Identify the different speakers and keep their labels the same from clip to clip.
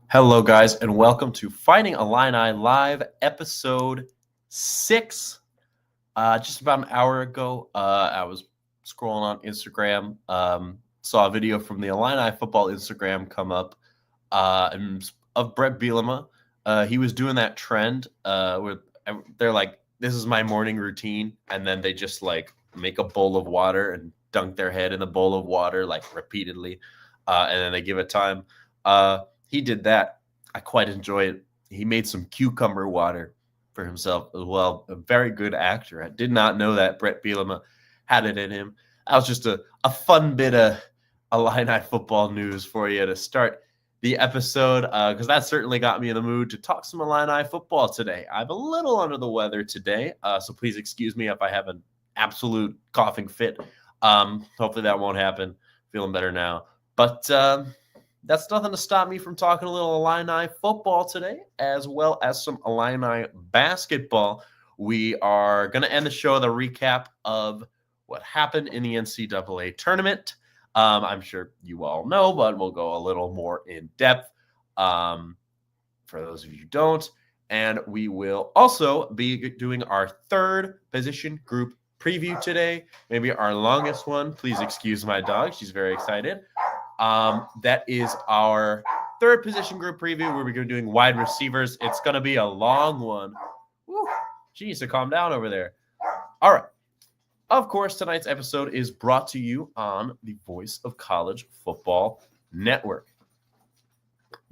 Speaker 1: Hello, guys, and welcome to Fighting Illini Live, episode 6. Just about an hour ago, I was scrolling on Instagram, saw a video from the Illini football Instagram come up of Brett Bielema. He was doing that trend where they're like, this is my morning routine, and then they just like make a bowl of water and dunk their head in the bowl of water like repeatedly, and then they give it time. He did that. I quite enjoy it. He made some cucumber water for himself as well. A very good actor. I did not know that Brett Bielema had it in him. That was just a fun bit of Illini football news for you to start the episode, because that certainly got me in the mood to talk some Illini football today. I'm a little under the weather today, so please excuse me if I have an absolute coughing fit. Hopefully that won't happen. Feeling better now. But that's nothing to stop me from talking a little Illini football today, as well as some Illini basketball. We are going to end the show with a recap of what happened in the NCAA tournament. I'm sure you all know, but we'll go a little more in depth for those of you who don't. And we will also be doing our third position group preview today, maybe our longest one. Please excuse my dog. She's very excited. That is our third position group preview where we're going to be doing wide receivers. It's going to be a long one. Woo, she needs to calm down over there. All right. Of course, tonight's episode is brought to you on the Voice of College Football Network.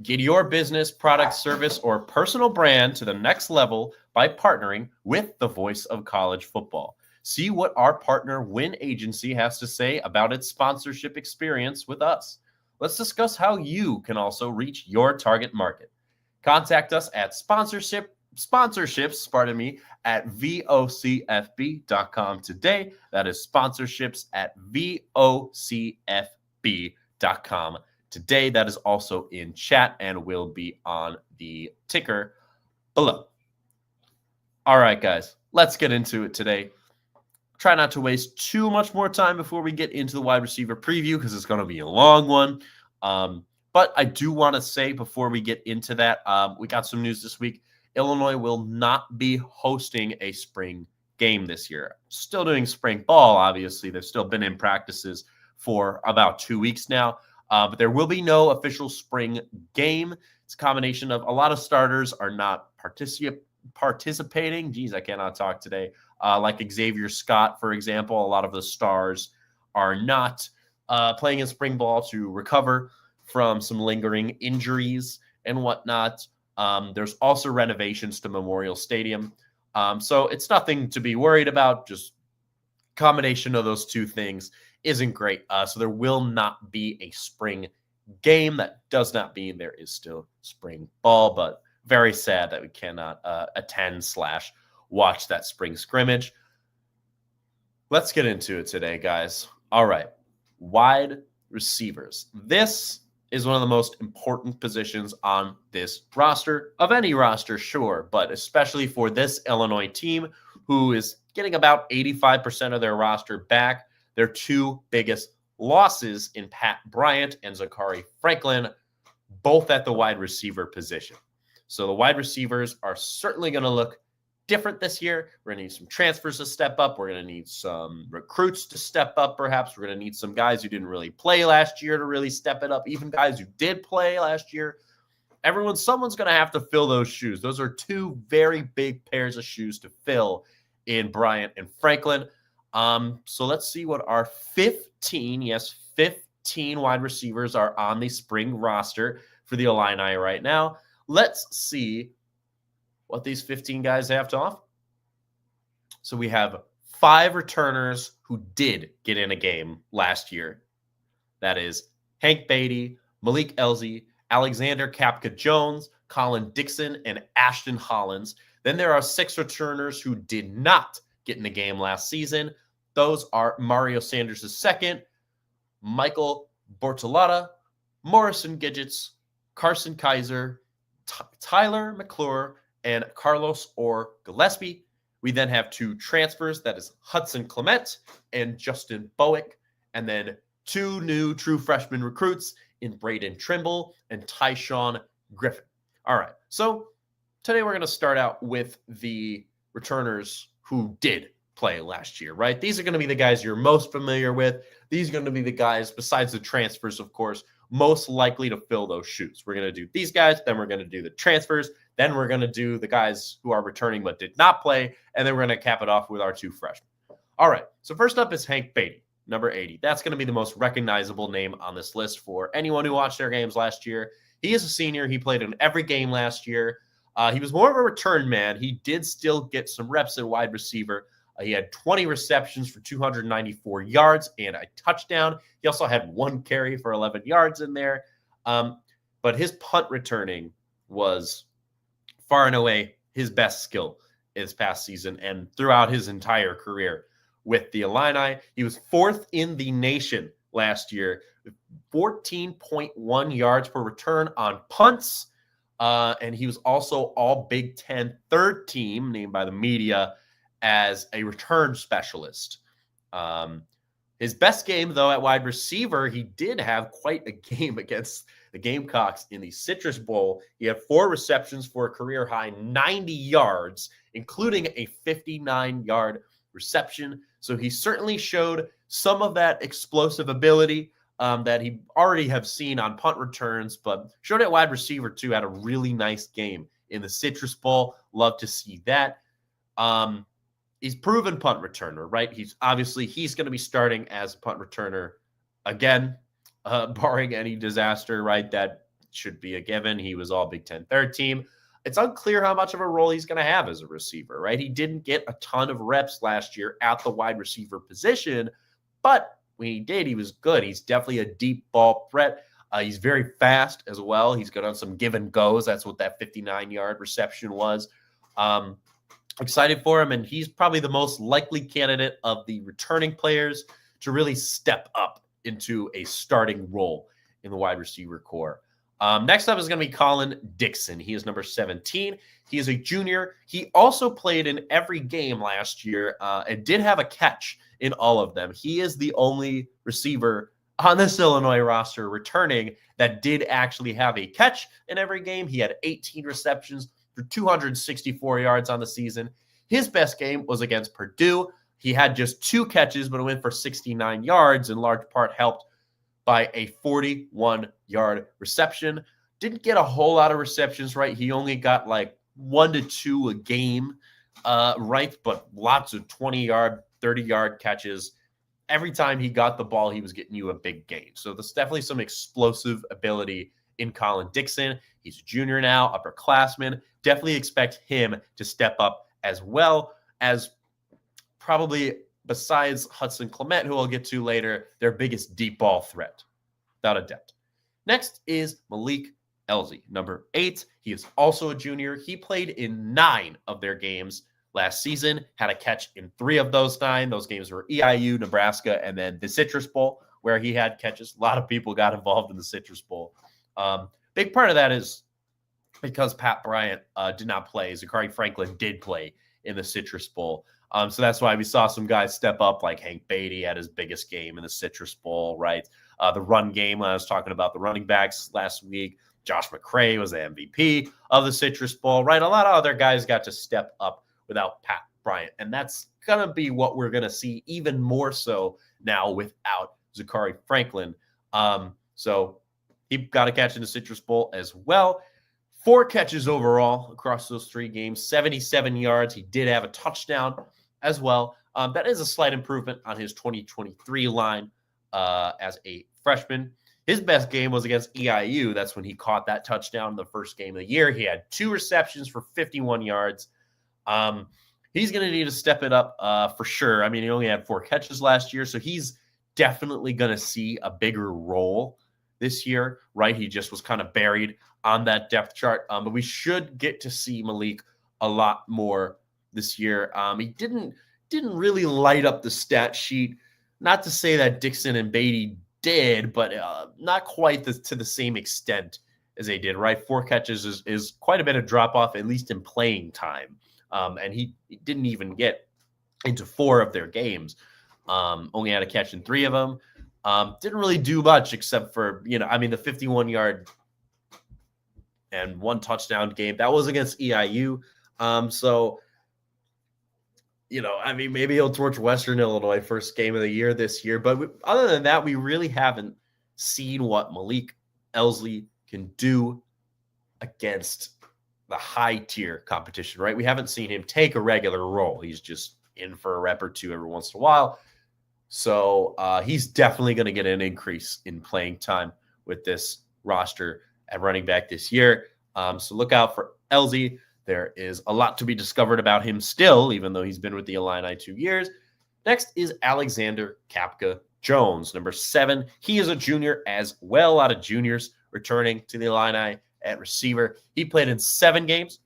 Speaker 1: Get your business, product, service, or personal brand to the next level by partnering with the Voice of College Football. See what our partner Win Agency has to say about its sponsorship experience with us. Let's discuss how you can also reach your target market. Contact us at sponsorships at vocfb.com today. That is sponsorships at vocfb.com today. That is also in chat and will be on the ticker below. All right, guys, let's get into it today. Try not to waste too much more time before we get into the wide receiver preview because it's going to be a long one. But I do want to say before we get into that, we got some news this week. Illinois will not be hosting a spring game this year. Still doing spring ball, obviously. They've still been in practices for about 2 weeks now. But there will be no official spring game. It's a combination of a lot of starters are not participating. Geez, I cannot talk today. Like Xavier Scott, for example, a lot of the stars are not playing in spring ball to recover from some lingering injuries and whatnot. There's also renovations to Memorial Stadium. So it's nothing to be worried about. Just combination of those two things isn't great. So there will not be a spring game. That does not mean there is still spring ball, but very sad that we cannot attend/watch that spring scrimmage. Let's get into it today, guys. All right. Wide receivers. This is one of the most important positions on this roster, of any roster, sure, but especially for this Illinois team who is getting about 85% of their roster back. Their two biggest losses in Pat Bryant and Zachary Franklin, both at the wide receiver position. So the wide receivers are certainly going to look different this year. We're going to need some transfers to step up. We're going to need some recruits to step up, perhaps. We're going to need some guys who didn't really play last year to really step it up, even guys who did play last year. Someone's going to have to fill those shoes. Those are two very big pairs of shoes to fill in Bryant and Franklin. So let's see what our 15 wide receivers are on the spring roster for the Illini right now. Let's see what these 15 guys have to offer. So we have 5 returners who did get in a game last year. That is Hank Beatty, Malik Elzy, Alexander Kapka-Jones, Colin Dixon, and Ashton Hollins. Then there are 6 returners who did not get in a game last season. Those are Mario Sanders II, Michael Bortolotta, Morrison Gidgets, Carson Kaiser, Tyler McClure, and Carlos Orr Gillespie. We then have 2 transfers. That is Hudson Clement and Justin Bowick. And then 2 new true freshman recruits in Braden Trimble and Tyshawn Griffin. All right. So today we're going to start out with the returners who did play last year, right? These are going to be the guys you're most familiar with. These are going to be the guys, besides the transfers, of course, most likely to fill those shoes. We're going to do these guys, then we're going to do the transfers, then we're going to do the guys who are returning but did not play, and then we're going to cap it off with our 2 freshmen. All right, so first up is Hank Beatty, number 80. That's going to be the most recognizable name on this list for anyone who watched their games last year. He is a senior. He played in every game last year. He was more of a return man. He did still get some reps at wide receiver. He had 20 receptions for 294 yards and a touchdown. He also had 1 carry for 11 yards in there. But his punt returning was far and away his best skill this past season and throughout his entire career with the Illini. He was 4th in the nation last year, 14.1 yards per return on punts. And he was also all Big Ten 3rd team, named by the media as a return specialist. His best game, though, at wide receiver, he did have quite a game against the Gamecocks in the Citrus Bowl. He had 4 receptions for a career-high 90 yards, including a 59-yard reception. So he certainly showed some of that explosive ability that he already have seen on punt returns, but showed at wide receiver, too. Had a really nice game in the Citrus Bowl. Love to see that. He's proven punt returner, right? He's going to be starting as a punt returner again, barring any disaster, right? That should be a given. He was all Big Ten 3rd team. It's unclear how much of a role he's going to have as a receiver, right? He didn't get a ton of reps last year at the wide receiver position, but when he did, he was good. He's definitely a deep ball threat. He's very fast as well. He's good on some give and goes. That's what that 59-yard reception was. Excited for him, and he's probably the most likely candidate of the returning players to really step up into a starting role in the wide receiver core. Next up is going to be Colin Dixon. He is number 17. He is a junior. He also played in every game last year and did have a catch in all of them. He is the only receiver on this Illinois roster returning that did actually have a catch in every game. He had 18 receptions for 264 yards on the season. His best game was against Purdue. He had just 2 catches, but it went for 69 yards, in large part helped by a 41-yard reception. Didn't get a whole lot of receptions, right? He only got like 1 to 2 a game, right? But lots of 20-yard, 30-yard catches. Every time he got the ball, he was getting you a big gain. So there's definitely some explosive ability in Colin Dixon. He's a junior now, upperclassman. Definitely expect him to step up as well as probably, besides Hudson Clement, who I'll get to later, their biggest deep ball threat, without a doubt. Next is Malik Elzy, number 8. He is also a junior. He played in 9 of their games last season, had a catch in 3 of those 9. Those games were EIU, Nebraska, and then the Citrus Bowl, where he had catches. A lot of people got involved in the Citrus Bowl. Big part of that is because Pat Bryant did not play. Zachary Franklin did play in the Citrus Bowl. So that's why we saw some guys step up, like Hank Beatty had his biggest game in the Citrus Bowl, right? The run game, I was talking about the running backs last week. Josh McCray was the MVP of the Citrus Bowl, right? A lot of other guys got to step up without Pat Bryant. And that's going to be what we're going to see even more so now without Zachary Franklin. So he got a catch in the Citrus Bowl as well. 4 catches overall across those 3 games, 77 yards. He did have a touchdown as well. That is a slight improvement on his 2023 line as a freshman. His best game was against EIU. That's when he caught that touchdown in the first game of the year. He had 2 receptions for 51 yards. He's going to need to step it up for sure. I mean, he only had 4 catches last year, so he's definitely going to see a bigger role this year, right? He just was kind of buried on that depth chart. But we should get to see Malik a lot more this year. He didn't really light up the stat sheet. Not to say that Dixon and Beatty did, but not quite to the same extent as they did, right? 4 catches is quite a bit of drop-off, at least in playing time. And he didn't even get into 4 of their games. Only had a catch in 3 of them. Didn't really do much except for, the 51-yard and 1 touchdown game. That was against EIU. So, I mean, maybe he'll torch Western Illinois first game of the year this year. But other than that, we really haven't seen what Malik Elsley can do against the high tier competition, right? We haven't seen him take a regular role. He's just in for a rep or two every once in a while. So he's definitely going to get an increase in playing time with this roster at running back this year. So look out for Elsie. There is a lot to be discovered about him still, even though he's been with the Illini 2 years. Next is Alexander Kapka Jones, number 7. He is a junior as well. A lot of juniors returning to the Illini at receiver. He played in 7 games,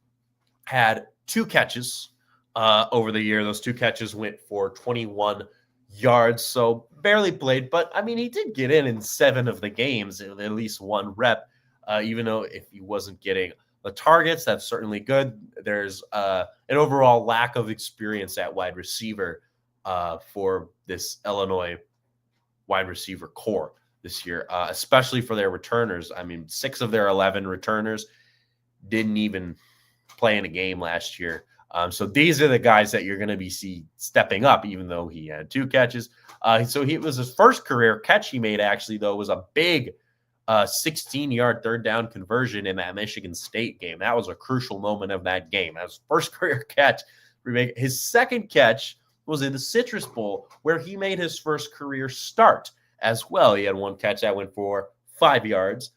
Speaker 1: had 2 catches over the year. Those 2 catches went for 21 yards, so barely played. But, I mean, he did get in 7 of the games, at least 1 rep, even though if he wasn't getting the targets, that's certainly good. There's an overall lack of experience at wide receiver for this Illinois wide receiver core this year, especially for their returners. I mean, 6 of their 11 returners didn't even play in a game last year. So these are the guys that you're going to be stepping up, even though he had 2 catches. So it was his first career catch he made, actually, though, was a big 16-yard third down conversion in that Michigan State game. That was a crucial moment of that game. That was his first career catch. His second catch was in the Citrus Bowl, where he made his first career start as well. He had 1 catch that went for 5 yards.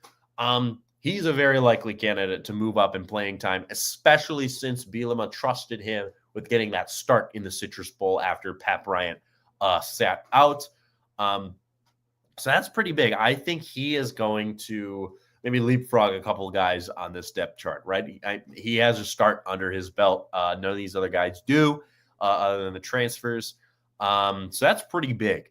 Speaker 1: He's a very likely candidate to move up in playing time, especially since Bielema trusted him with getting that start in the Citrus Bowl after Pat Bryant sat out. So that's pretty big. I think he is going to maybe leapfrog a couple of guys on this depth chart, right? He has a start under his belt. None of these other guys do, other than the transfers. So that's pretty big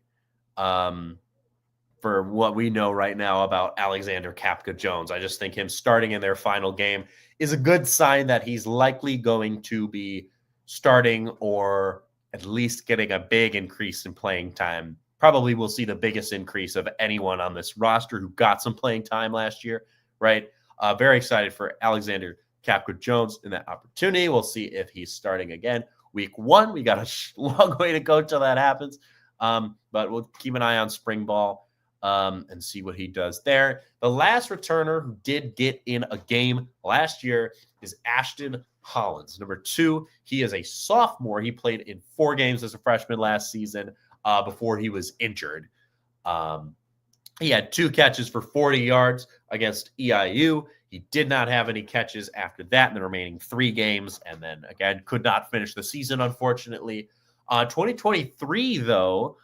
Speaker 1: for what we know right now about Alexander Kapka Jones. I just think him starting in their final game is a good sign that he's likely going to be starting or at least getting a big increase in playing time. Probably will see the biggest increase of anyone on this roster who got some playing time last year, right? Very excited for Alexander Kapka Jones in that opportunity. We'll see if he's starting again. Week 1, we got a long way to go till that happens. But we'll keep an eye on spring ball and see what he does there. The last returner who did get in a game last year is Ashton Hollins, number 2. He is a sophomore. He played in 4 games as a freshman last season before he was injured. He had 2 catches for 40 yards against EIU. He did not have any catches after that in the remaining 3 games, and then, again, could not finish the season, unfortunately. 2023, though,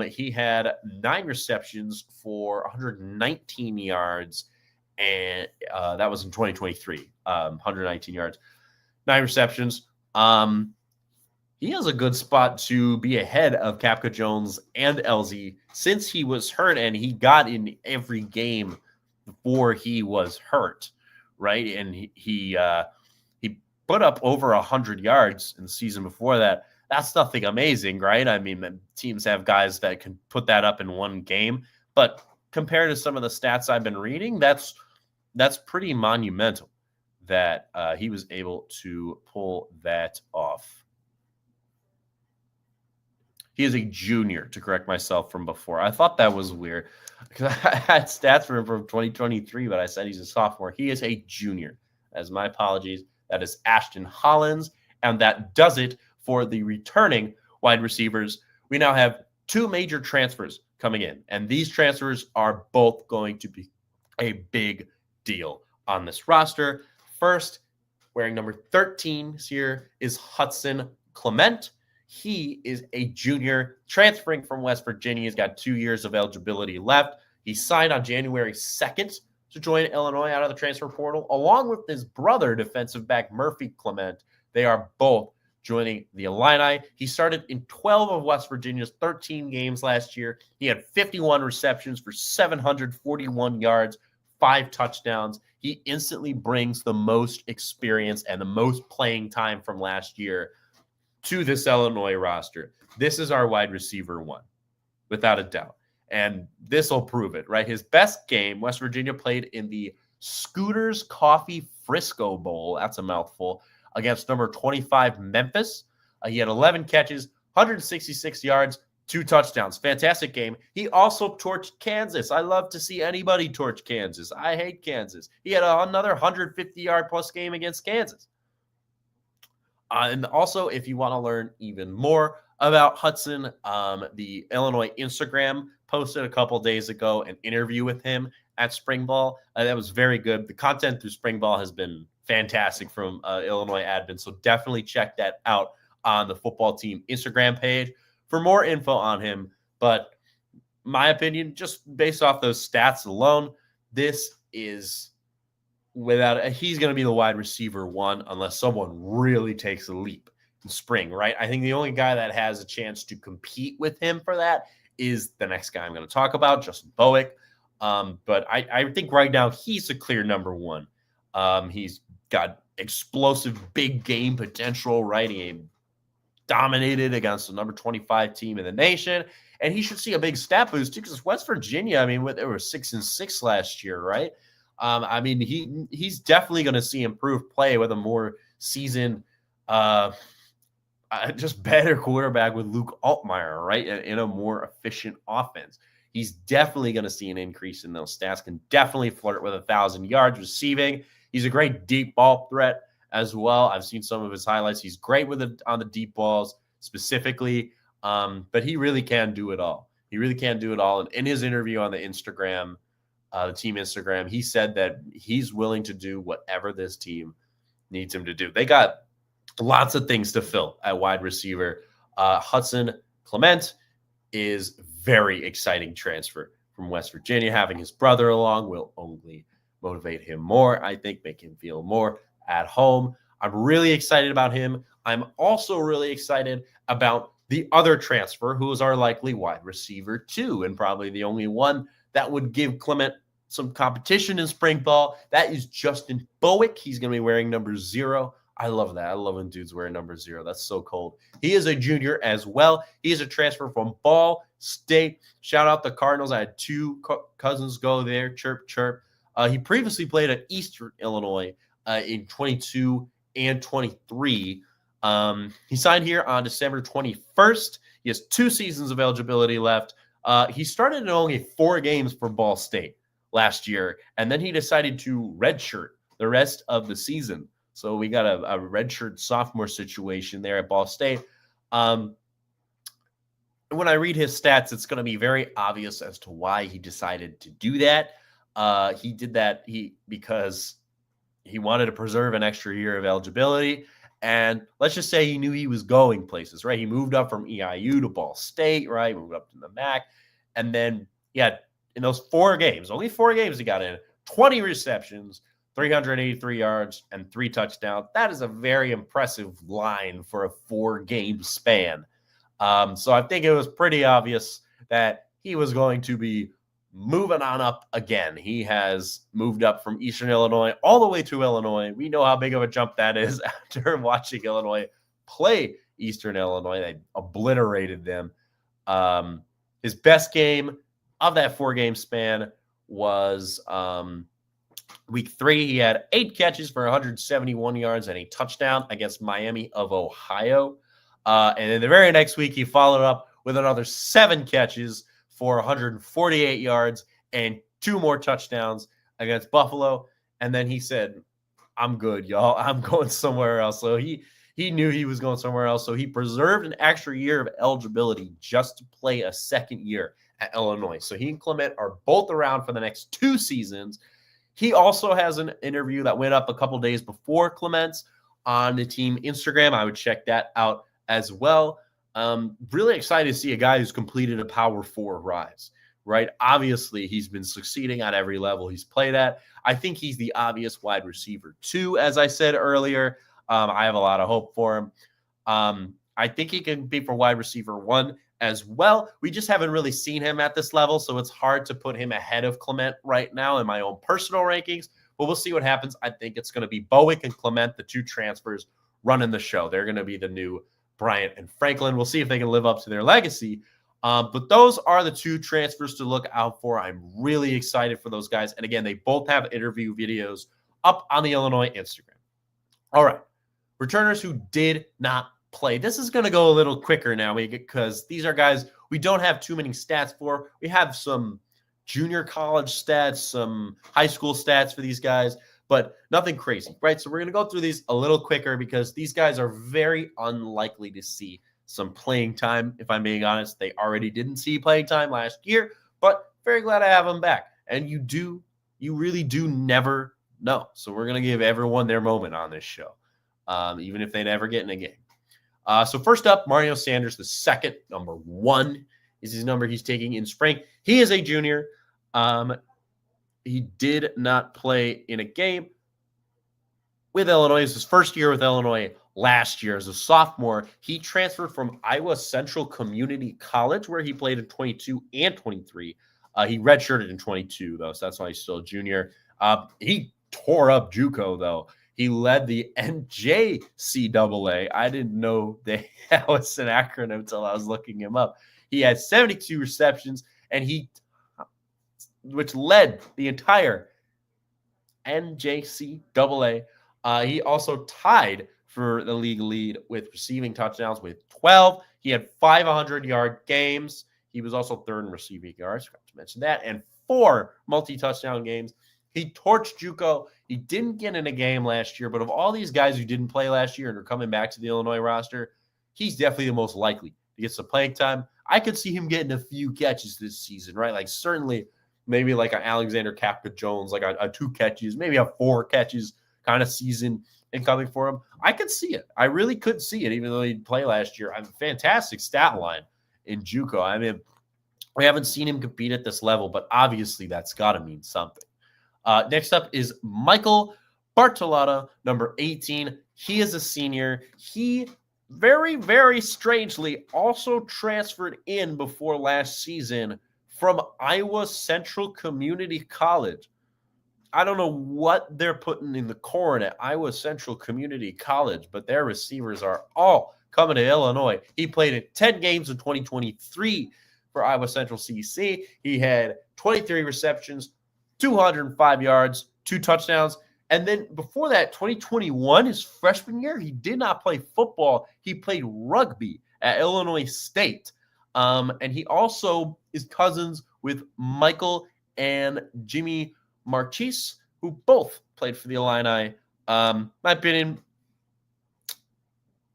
Speaker 1: he had 9 receptions for 119 yards, and that was in 2023, 119 yards, 9 receptions. He has a good spot to be ahead of Kapka Jones and Elsie since he was hurt, and he got in every game before he was hurt, right? And he put up over 100 yards in the season before that. That's nothing amazing, right? I mean, teams have guys that can put that up in 1 game, but compared to some of the stats I've been reading, that's pretty monumental that he was able to pull that off. He is a junior, to correct myself from before. I thought that was weird because I had stats for him from 2023, but I said he's a sophomore. He is a junior. As my apologies. That is Ashton Hollins, and that does it for the returning wide receivers. We now have 2 major transfers coming in, and these transfers are both going to be a big deal on this roster. First, wearing number 13 here is Hudson Clement. He is a junior transferring from West Virginia. He's got 2 years of eligibility left. He signed on January 2nd to join Illinois out of the transfer portal, along with his brother, defensive back Murphy Clement. They are both joining the Illini. He started in 12 of West Virginia's 13 games last year. He had 51 receptions for 741 yards, 5 touchdowns. He instantly brings the most experience and the most playing time from last year to this Illinois roster. This is our wide receiver 1, without a doubt. And this will prove it, right? His best game, West Virginia played in the Scooters Coffee Frisco Bowl. That's a mouthful. Against number 25 Memphis. He had 11 catches, 166 yards, 2 touchdowns. Fantastic game. He also torched Kansas. I love to see anybody torch Kansas. I hate Kansas. He had another 150-yard plus game against Kansas. And also, if you want to learn even more about Hudson, the Illinois Instagram posted a couple days ago an interview with him at Spring Ball. That was very good. The content through Spring Ball has been fantastic from Illinois admin, so definitely check that out on the football team Instagram page for more info on him. But my opinion, just based off those stats alone, this is he's going to be the wide receiver 1 unless someone really takes a leap in spring, right? I think the only guy that has a chance to compete with him for that is the next guy I'm going to talk about, Justin Bowick. But I think right now he's a clear number 1. He's got explosive big game potential, right? He dominated against the number 25 team in the nation, and he should see a big stat boost too, because West Virginia, I mean, they were 6-6 last year, right? I mean, he's definitely going to see improved play with a more seasoned, just better quarterback with Luke Altmaier, right? In a more efficient offense. He's definitely going to see an increase in those stats, can definitely flirt with 1,000 yards receiving. He's a great deep ball threat as well. I've seen some of his highlights. He's great with it on the deep balls specifically, but he really can do it all. He really can do it all. And in his interview on the Instagram, the team Instagram, he said that he's willing to do whatever this team needs him to do. They got lots of things to fill at wide receiver. Hudson Clement is very exciting transfer from West Virginia. Having his brother along will only motivate him more, I think, make him feel more at home. I'm really excited about him. I'm also really excited about the other transfer, who is our likely wide receiver 2, and probably the only one that would give Clement some competition in spring ball. That is Justin Bowick. He's going to be wearing number 0. I love that. I love when dudes wear number 0. That's so cold. He is a junior as well. He is a transfer from Ball State. Shout out the Cardinals. I had 2 cousins go there. Chirp, chirp. He previously played at Eastern Illinois in 22 and 23. He signed here on December 21st. He has 2 seasons of eligibility left. He started in only 4 games for Ball State last year, and then he decided to redshirt the rest of the season. So we got a redshirt sophomore situation there at Ball State. When I read his stats, it's going to be very obvious as to why he decided to do that. He did that because he wanted to preserve an extra year of eligibility. And let's just say he knew he was going places, right? He moved up from EIU to Ball State, right? Moved up to the MAC. And then, in those 4 games, only 4 games he got in, 20 receptions, 383 yards, and 3 touchdowns. That is a very impressive line for a 4-game span. So I think it was pretty obvious that he was going to be moving on up again. He has moved up from Eastern Illinois all the way to Illinois. We know how big of a jump that is after watching Illinois play Eastern Illinois. They obliterated them. His best game of that 4-game span was week 3. He had 8 catches for 171 yards and a touchdown against Miami of Ohio. And then the very next week, he followed up with another 7 catches for 148 yards and 2 more touchdowns against Buffalo. And then he said, I'm good, y'all. I'm going somewhere else. So he knew he was going somewhere else. So he preserved an extra year of eligibility just to play a second year at Illinois. So he and Clement are both around for the next 2 seasons. He also has an interview that went up a couple days before Clement's on the team Instagram. I would check that out as well. Really excited to see a guy who's completed a Power 4 rise, right? Obviously, he's been succeeding at every level he's played at. I think he's the obvious wide receiver 2, as I said earlier. I have a lot of hope for him. I think he can be for wide receiver 1 as well. We just haven't really seen him at this level, so it's hard to put him ahead of Clement right now in my own personal rankings, but we'll see what happens. I think it's going to be Bowick and Clement, the 2 transfers, running the show. They're going to be the new Bryant and Franklin. We'll see if they can live up to their legacy But those are the two transfers to look out for. I'm really excited for those guys. And again, they both have interview videos up on the Illinois Instagram. All right. Returners who did not play. This is going to go a little quicker now because these are guys we don't have too many stats for. We have some junior college stats, some high school stats for these guys, but nothing crazy, right? So we're going to go through these a little quicker because these guys are very unlikely to see some playing time. If I'm being honest, they already didn't see playing time last year, but very glad to have them back. And you really do never know. So we're going to give everyone their moment on this show, even if they never get in a game. So first up, Mario Sanders, the second, number 1 is his number he's taking in spring. He is a junior. He did not play in a game with Illinois. It's his first year with Illinois last year as a sophomore. He transferred from Iowa Central Community College, where he played in 22 and 23. He redshirted in 22, though, so that's why he's still a junior. He tore up JUCO, though. He led the NJCAA. I didn't know that was an acronym until I was looking him up. He had 72 receptions, and which led the entire NJCAA. He also tied for the league lead with receiving touchdowns with 12. He had 500-yard games. He was also third in receiving yards, forgot to mention that, and 4 multi-touchdown games. He torched JUCO. He didn't get in a game last year, but of all these guys who didn't play last year and are coming back to the Illinois roster, he's definitely the most likely to get some playing time. I could see him getting a few catches this season, right? Like certainly maybe like an Alexander Kappa-Jones, like a 2 catches, maybe a 4 catches kind of season incoming for him. I could see it. I really could see it, even though he didn't play last year. I have a fantastic stat line in JUCO. I mean, we haven't seen him compete at this level, but obviously that's got to mean something. Next up is Michael Bartolotta, number 18. He is a senior. He very, very strangely also transferred in before last season from Iowa Central Community College. I don't know what they're putting in the corn at Iowa Central Community College, but their receivers are all coming to Illinois. He played in 10 games in 2023 for Iowa Central CC. He had 23 receptions, 205 yards, 2 touchdowns. And then before that, 2021, his freshman year, he did not play football. He played rugby at Illinois State. And he also is cousins with Michael and Jimmy Marchese, who both played for the Illini. My opinion,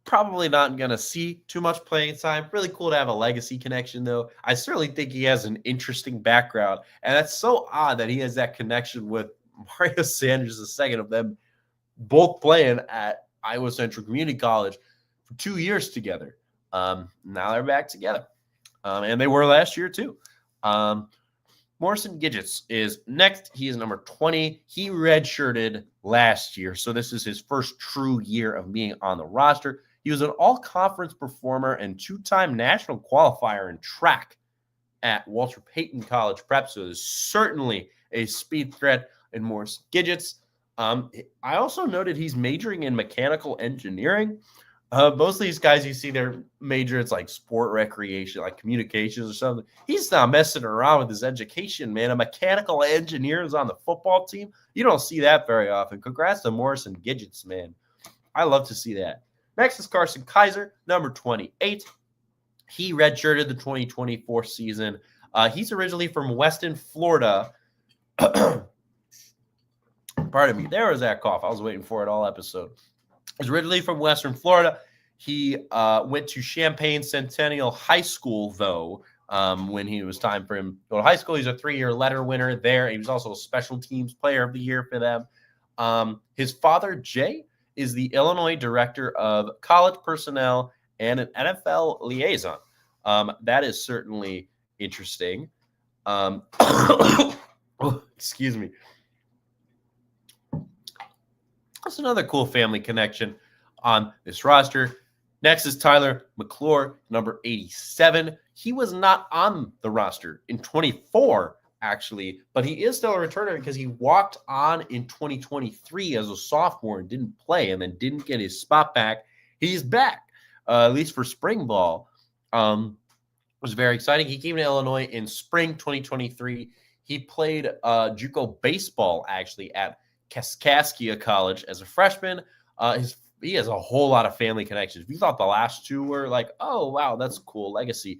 Speaker 1: probably not going to see too much playing time. Really cool to have a legacy connection, though. I certainly think he has an interesting background. And that's so odd that he has that connection with Mario Sanders, the second of them, both playing at Iowa Central Community College for 2 years together. Now they're back together. And they were last year, too. Morrison Gidgets is next. He is number 20. He redshirted last year, so this is his first true year of being on the roster. He was an all-conference performer and 2-time national qualifier in track at Walter Payton College Prep, so there's certainly a speed threat in Morrison Gidgets. I also noted he's majoring in mechanical engineering. Most of these guys, you see their major, it's like sport recreation, like communications or something. He's not messing around with his education, man. A mechanical engineer is on the football team. You don't see that very often. Congrats to Morrison Gidgets, man. I love to see that. Next is Carson Kaiser, number 28. He redshirted the 2024 season. He's originally from Weston, Florida. Pardon me. There was that cough. I was waiting for it all episode. He's originally from Western Florida. He went to Champaign Centennial High School, though, when he was time for him to go to high school. He's a 3-year letter winner there. He was also a special teams player of the year for them. His father, Jay, is the Illinois Director of College Personnel and an NFL liaison. That is certainly interesting. Excuse me. That's another cool family connection on this roster. Next is Tyler McClure, number 87. He was not on the roster in 24, actually, but he is still a returner because he walked on in 2023 as a sophomore and didn't play and then didn't get his spot back. He's back, at least for spring ball. was very exciting. He came to Illinois in spring 2023. He played JUCO baseball actually at Kaskaskia College as a freshman. He has a whole lot of family connections. We thought the last two were like, oh wow, that's cool legacy.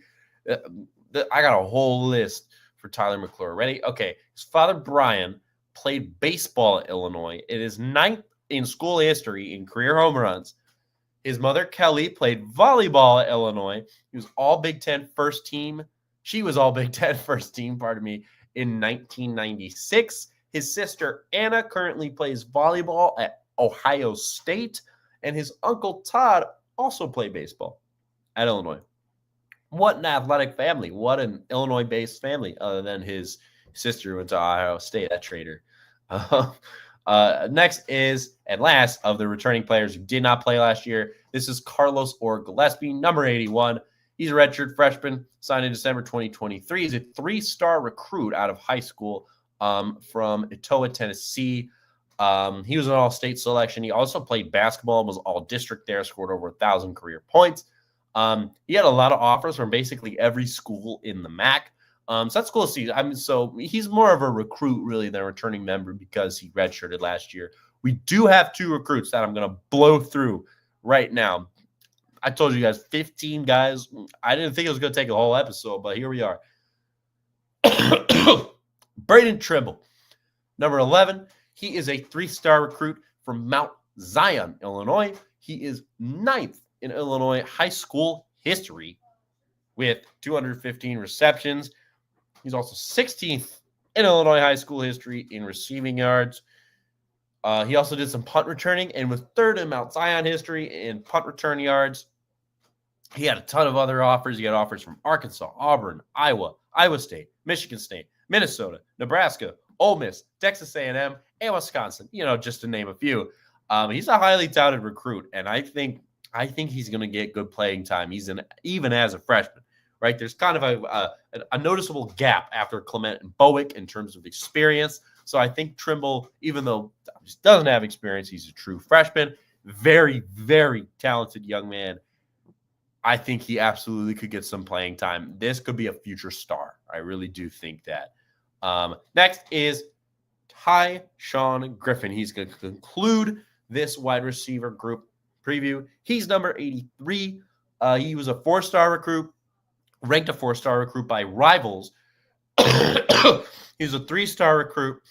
Speaker 1: I got a whole list for Tyler McClure. Ready? Okay. His father Brian played baseball at Illinois. It is ninth in school history in career home runs. His mother, Kelly, played volleyball at Illinois. He was all Big Ten first team. She was all Big Ten first team, pardon me, in 1996. His sister, Anna, currently plays volleyball at Ohio State. And his uncle, Todd, also played baseball at Illinois. What an athletic family. What an Illinois-based family, other than his sister who went to Ohio State, that traitor. Next is, and last of the returning players who did not play last year, this is Carlos Gillespie, number 81. He's a redshirt freshman, signed in December 2023. He's a three-star recruit out of high school from Etowah, Tennessee. He was an all-state selection. He also played basketball, was all-district there, scored over 1,000 career points. He had a lot of offers from basically every school in the MAC. So that's cool to see. So he's more of a recruit really than a returning member because he redshirted last year. We do have two recruits that I'm going to blow through right now. I told you guys 15 guys. I didn't think it was going to take a whole episode, but here we are. Braden Trimble, number 11. He is a three-star recruit from Mount Zion, Illinois. He is ninth in Illinois high school history with 215 receptions. He's also 16th in Illinois high school history in receiving yards. He also did some punt returning and was third in Mount Zion history in punt return yards. He had a ton of other offers. He had offers from Arkansas, Auburn, Iowa, Iowa State, Michigan State, Minnesota, Nebraska, Ole Miss, Texas A&M, and Wisconsin, just to name a few. He's a highly touted recruit, and I think he's going to get good playing time. Even as a freshman, right? There's kind of a noticeable gap after Clement and Bowick in terms of experience. So I think Trimble, even though he doesn't have experience, he's a true freshman. Very, very talented young man. I think he absolutely could get some playing time. This could be a future star. I really do think that. Next is Sean Griffin. He's going to conclude this wide receiver group preview. He's number 83. He was a four-star recruit, ranked a four-star recruit by Rivals. He's a three-star recruit,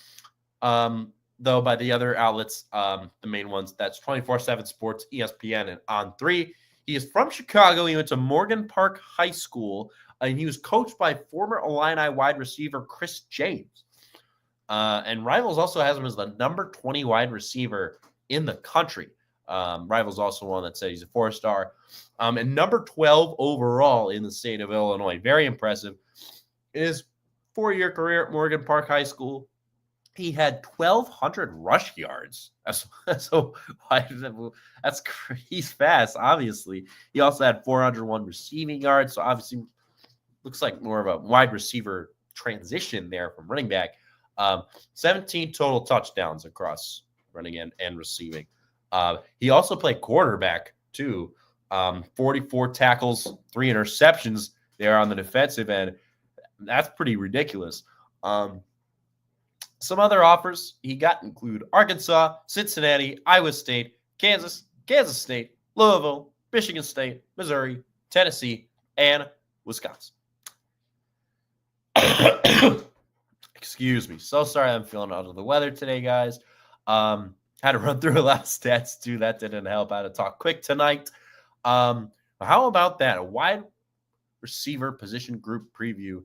Speaker 1: though by the other outlets, the main ones, that's 24/7 Sports, ESPN, and On3. He is from Chicago. He went to Morgan Park High School, and he was coached by former Illini wide receiver Chris James. And Rivals also has him as the number 20 wide receiver in the country. Rivals also one that said he's a four-star. And number 12 overall in the state of Illinois. Very impressive. In his four-year career at Morgan Park High School, he had 1,200 rush yards. He's fast, obviously. He also had 401 receiving yards. So obviously looks like more of a wide receiver transition there from running back. 17 total touchdowns across running and receiving. He also played quarterback too. 44 tackles, 3 interceptions there on the defensive end. That's pretty ridiculous. Some other offers he got include Arkansas, Cincinnati, Iowa State, Kansas State, Louisville, Michigan State, Missouri, Tennessee, and Wisconsin. Excuse me. So sorry I'm feeling under the weather today, guys. Had to run through a lot of stats, too. That didn't help. I had to talk quick tonight. How about that? A wide receiver position group preview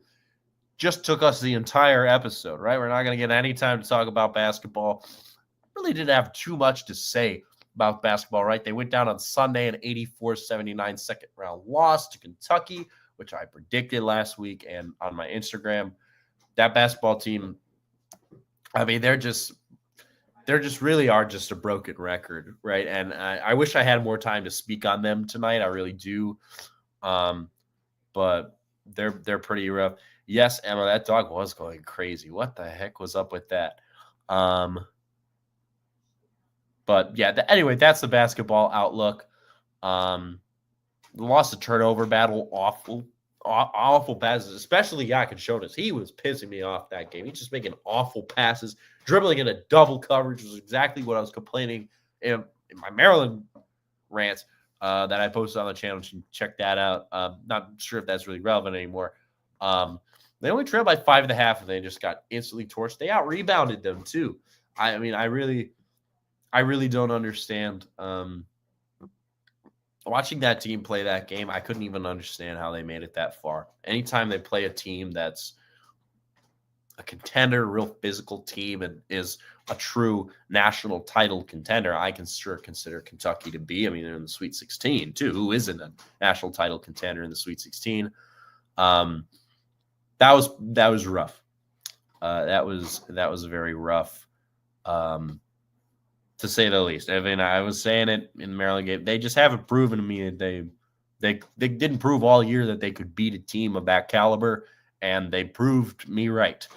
Speaker 1: just took us the entire episode, right? We're not going to get any time to talk about basketball. Really didn't have too much to say about basketball, right? They went down on Sunday, an 84-79 second-round loss to Kentucky, which I predicted last week and on my Instagram. That basketball team, I mean, they're just really are just a broken record, right? And I wish I had more time to speak on them tonight. I really do. But they're pretty rough. Yes, Emma, that dog was going crazy. What the heck was up with that? But yeah, anyway, that's the basketball outlook. The loss to turnover battle, awful passes, especially Yakin. He was pissing me off that game. He's just making awful passes, dribbling in a double coverage was exactly what I was complaining in my Maryland rant that I posted on the channel. You can check that out. Not sure if that's really relevant anymore. They only trailed by 5.5, and they just got instantly torched. They out-rebounded them, too. I really don't understand. Watching that team play that game, I couldn't even understand how they made it that far. Anytime they play a team that's a contender, real physical team, and is a true national title contender, I can sure consider Kentucky to be. I mean, they're in the Sweet 16, too. Who isn't a national title contender in the Sweet 16? That was rough. That was very rough, to say the least. I mean, I was saying it in the Maryland game. They just haven't proven to me that they didn't prove all year that they could beat a team of that caliber, and they proved me right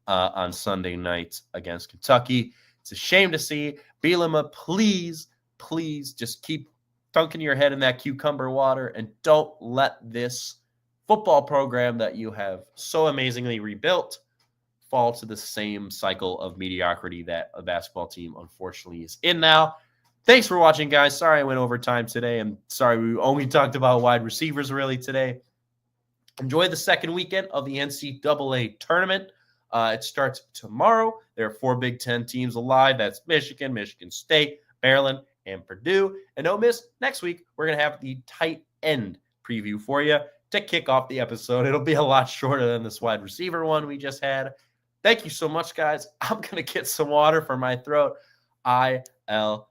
Speaker 1: on Sunday night against Kentucky. It's a shame to see. Bielema, please just keep dunking your head in that cucumber water and don't let this football program that you have so amazingly rebuilt fall to the same cycle of mediocrity that a basketball team unfortunately is in now. Thanks for watching, guys. Sorry I went over time today. I'm sorry we only talked about wide receivers really today. Enjoy the second weekend of the NCAA tournament. It starts tomorrow. There are 4 Big Ten teams alive. That's Michigan, Michigan State, Maryland, and Purdue. And don't miss, next week, we're going to have the tight end preview for you to kick off the episode. It'll be a lot shorter than this wide receiver one we just had. Thank you so much, guys. I'm going to get some water for my throat. ILL.